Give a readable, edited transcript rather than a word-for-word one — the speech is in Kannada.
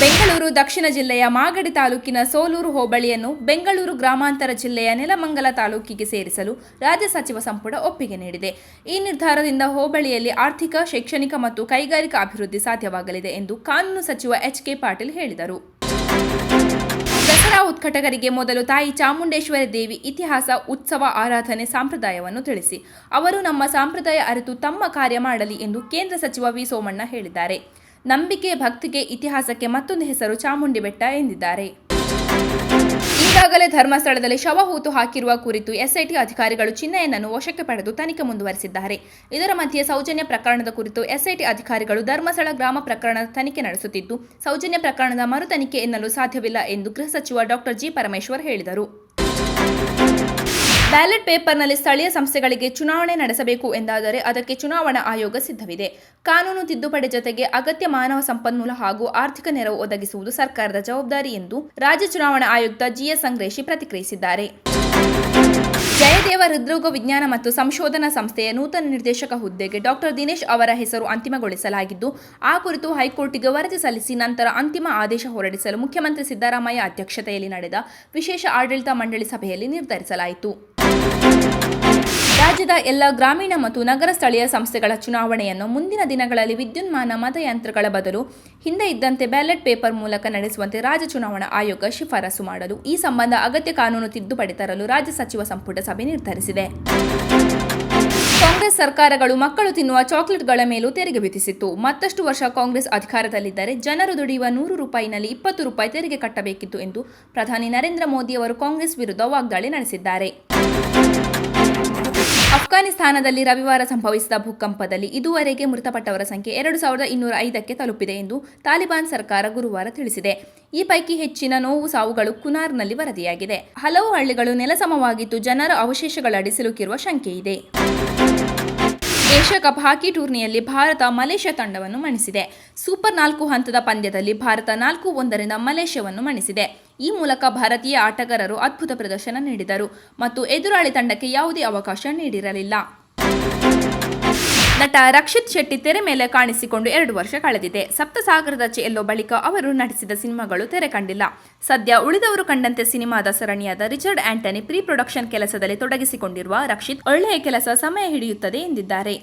ಬೆಂಗಳೂರು ದಕ್ಷಿಣ ಜಿಲ್ಲೆಯ ಮಾಗಡಿ ತಾಲೂಕಿನ ಸೋಲೂರು ಹೋಬಳಿಯನ್ನು ಬೆಂಗಳೂರು ಗ್ರಾಮಾಂತರ ಜಿಲ್ಲೆಯ ನೆಲಮಂಗಲ ತಾಲೂಕಿಗೆ ಸೇರಿಸಲು ರಾಜ್ಯ ಸಚಿವ ಸಂಪುಟ ಒಪ್ಪಿಗೆ ನೀಡಿದೆ. ಈ ನಿರ್ಧಾರದಿಂದ ಹೋಬಳಿಯಲ್ಲಿ ಆರ್ಥಿಕ, ಶೈಕ್ಷಣಿಕ ಮತ್ತು ಕೈಗಾರಿಕಾ ಅಭಿವೃದ್ಧಿ ಸಾಧ್ಯವಾಗಲಿದೆ ಎಂದು ಕಾನೂನು ಸಚಿವ ಎಚ್.ಕೆ. ಪಾಟೀಲ್ ಹೇಳಿದರು. ದಸರಾ ಉದ್ಘಾಟಕರಿಗೆ ಮೊದಲು ತಾಯಿ ಚಾಮುಂಡೇಶ್ವರಿ ದೇವಿ ಇತಿಹಾಸ, ಉತ್ಸವ, ಆರಾಧನೆ, ಸಂಪ್ರದಾಯವನ್ನು ತಿಳಿಸಿ. ಅವರು ನಮ್ಮ ಸಂಪ್ರದಾಯ ಅರಿತು ತಮ್ಮ ಕಾರ್ಯ ಮಾಡಲಿ ಎಂದು ಕೇಂದ್ರ ಸಚಿವ ವಿ. ಸೋಮಣ್ಣ ಹೇಳಿದ್ದಾರೆ. ನಂಬಿಕೆ, ಭಕ್ತಿಗೆ, ಇತಿಹಾಸಕ್ಕೆ ಮತ್ತೊಂದು ಹೆಸರು ಚಾಮುಂಡಿ ಬೆಟ್ಟ ಎಂದಿದ್ದಾರೆ. ಈಗಾಗಲೇ ಧರ್ಮಸ್ಥಳದಲ್ಲಿ ಶವ ಹೂತು ಹಾಕಿರುವ ಕುರಿತು ಎಸ್ಐಟಿ ಅಧಿಕಾರಿಗಳು ಚಿನ್ನಯ್ಯನನ್ನು ವಶಕ್ಕೆ ಪಡೆದು ತನಿಖೆ ಮುಂದುವರೆಸಿದ್ದಾರೆ. ಇದರ ಮಧ್ಯೆ ಸೌಜನ್ಯ ಪ್ರಕರಣದ ಕುರಿತು ಎಸ್ಐಟಿ ಅಧಿಕಾರಿಗಳು ಧರ್ಮಸ್ಥಳ ಗ್ರಾಮ ಪ್ರಕರಣದ ತನಿಖೆ ನಡೆಸುತ್ತಿದ್ದು, ಸೌಜನ್ಯ ಪ್ರಕರಣದ ಮರು ತನಿಖೆ ಎನ್ನಲು ಸಾಧ್ಯವಿಲ್ಲ ಎಂದು ಗೃಹ ಸಚಿವ ಡಾ. ಜಿ. ಪರಮೇಶ್ವರ್ ಹೇಳಿದರು. ಬ್ಯಾಲೆಟ್ ಪೇಪರ್ನಲ್ಲಿ ಸ್ಥಳೀಯ ಸಂಸ್ಥೆಗಳಿಗೆ ಚುನಾವಣೆ ನಡೆಸಬೇಕು ಎಂದಾದರೆ ಅದಕ್ಕೆ ಚುನಾವಣಾ ಆಯೋಗ ಸಿದ್ಧವಿದೆ. ಕಾನೂನು ತಿದ್ದುಪಡಿ ಜೊತೆಗೆ ಅಗತ್ಯ ಮಾನವ ಸಂಪನ್ಮೂಲ ಹಾಗೂ ಆರ್ಥಿಕ ನೆರವು ಒದಗಿಸುವುದು ಸರ್ಕಾರದ ಜವಾಬ್ದಾರಿ ಎಂದು ರಾಜ್ಯ ಚುನಾವಣಾ ಆಯುಕ್ತ ಜಿಎಸ್ ಸಂಗ್ರೇಶಿ ಪ್ರತಿಕ್ರಿಯಿಸಿದ್ದಾರೆ. ಜಯದೇವ ಹೃದ್ರೋಗ ವಿಜ್ಞಾನ ಮತ್ತು ಸಂಶೋಧನಾ ಸಂಸ್ಥೆಯ ನೂತನ ನಿರ್ದೇಶಕ ಹುದ್ದೆಗೆ ಡಾ. ದಿನೇಶ್ ಅವರ ಹೆಸರು ಅಂತಿಮಗೊಳಿಸಲಾಗಿದ್ದು, ಆ ಕುರಿತು ಹೈಕೋರ್ಟ್ಗೆ ವರದಿ ಸಲ್ಲಿಸಿ ನಂತರ ಅಂತಿಮ ಆದೇಶ ಹೊರಡಿಸಲು ಮುಖ್ಯಮಂತ್ರಿ ಸಿದ್ದರಾಮಯ್ಯ ಅಧ್ಯಕ್ಷತೆಯಲ್ಲಿ ನಡೆದ ವಿಶೇಷ ಆಡಳಿತ ಮಂಡಳಿ ಸಭೆಯಲ್ಲಿ ನಿರ್ಧರಿಸಲಾಯಿತು. ರಾಜ್ಯದ ಎಲ್ಲ ಗ್ರಾಮೀಣ ಮತ್ತು ನಗರ ಸ್ಥಳೀಯ ಸಂಸ್ಥೆಗಳ ಚುನಾವಣೆಯನ್ನು ಮುಂದಿನ ದಿನಗಳಲ್ಲಿ ವಿದ್ಯುನ್ಮಾನ ಮತಯಂತ್ರಗಳ ಬದಲು ಹಿಂದೆ ಇದ್ದಂತೆ ಬ್ಯಾಲೆಟ್ ಪೇಪರ್ ಮೂಲಕ ನಡೆಸುವಂತೆ ರಾಜ್ಯ ಚುನಾವಣಾ ಆಯೋಗ ಶಿಫಾರಸು ಮಾಡಲು ಈ ಸಂಬಂಧ ಅಗತ್ಯ ಕಾನೂನು ತಿದ್ದುಪಡಿ ತರಲು ರಾಜ್ಯ ಸಚಿವ ಸಂಪುಟ ಸಭೆ ನಿರ್ಧರಿಸಿದೆ. ಕಾಂಗ್ರೆಸ್ ಸರ್ಕಾರಗಳು ಮಕ್ಕಳು ತಿನ್ನುವ ಚಾಕೊಲೇಟ್ಗಳ ಮೇಲೂ ತೆರಿಗೆ ವಿಧಿಸಿತ್ತು. ಮತ್ತಷ್ಟು ವರ್ಷ ಕಾಂಗ್ರೆಸ್ ಅಧಿಕಾರದಲ್ಲಿದ್ದರೆ ಜನರು ದುಡಿಯುವ 100 ರೂಪಾಯಿನಲ್ಲಿ 20 ರೂಪಾಯಿ ತೆರಿಗೆ ಕಟ್ಟಬೇಕಿತ್ತು ಎಂದು ಪ್ರಧಾನಿ ನರೇಂದ್ರ ಮೋದಿ ಅವರು ಕಾಂಗ್ರೆಸ್ ವಿರುದ್ಧ ವಾಗ್ದಾಳಿ ನಡೆಸಿದ್ದಾರೆ. ಅಫ್ಘಾನಿಸ್ತಾನದಲ್ಲಿ ರವಿವಾರ ಸಂಭವಿಸಿದ ಭೂಕಂಪದಲ್ಲಿ ಇದುವರೆಗೆ ಮೃತಪಟ್ಟವರ ಸಂಖ್ಯೆ 2205ಕ್ಕೆ ತಲುಪಿದೆ ಎಂದು ತಾಲಿಬಾನ್ ಸರ್ಕಾರ ಗುರುವಾರ ತಿಳಿಸಿದೆ. ಈ ಪೈಕಿ ಹೆಚ್ಚಿನ ಸಾವುಗಳು ಕುನಾರ್ನಲ್ಲಿ ವರದಿಯಾಗಿದೆ. ಹಲವು ಹಳ್ಳಿಗಳು ನೆಲಸಮವಾಗಿದ್ದು ಜನರ ಅವಶೇಷಗಳಡಿ ಸಿಲುಕಿರುವ ಶಂಕೆಯಿದೆ. ಏಷ್ಯಾ ಕಪ್ ಹಾಕಿ ಟೂರ್ನಿಯಲ್ಲಿ ಭಾರತ ಮಲೇಷ್ಯಾ ತಂಡವನ್ನು ಮಣಿಸಿದೆ. ಸೂಪರ್ 4 ಹಂತದ ಪಂದ್ಯದಲ್ಲಿ ಭಾರತ 4-1ರಿಂದ ಮಲೇಷ್ಯಾವನ್ನು ಮಣಿಸಿದೆ. ಈ ಮೂಲಕ ಭಾರತೀಯ ಆಟಗಾರರು ಅದ್ಭುತ ಪ್ರದರ್ಶನ ನೀಡಿದರು ಮತ್ತು ಎದುರಾಳಿ ತಂಡಕ್ಕೆ ಯಾವುದೇ ಅವಕಾಶ ನೀಡಿರಲಿಲ್ಲ. ನಟ ರಕ್ಷಿತ್ ಶೆಟ್ಟಿ ತೆರೆ ಮೇಲೆ ಕಾಣಿಸಿಕೊಂಡು 2 ವರ್ಷ ಕಳೆದಿದೆ. ಸಪ್ತಸಾಗರದಾಚೆ ಎಲ್ಲೋ ಬಳಿಕ ಅವರು ನಟಿಸಿದ ಸಿನಿಮಾಗಳು ತೆರೆ ಕಂಡಿಲ್ಲ. ಸದ್ಯ ಉಳಿದವರು ಕಂಡಂತೆ ಸಿನಿಮಾದ ಸರಣಿಯಾದ ರಿಚರ್ಡ್ ಆಂಟನಿ ಪ್ರೀ ಪ್ರೊಡಕ್ಷನ್ ಕೆಲಸದಲ್ಲಿ ತೊಡಗಿಸಿಕೊಂಡಿರುವ ರಕ್ಷಿತ್ ಒಳ್ಳೆಯ ಕೆಲಸ ಸಮಯ ಹಿಡಿಯುತ್ತದೆ ಎಂದಿದ್ದಾರೆ.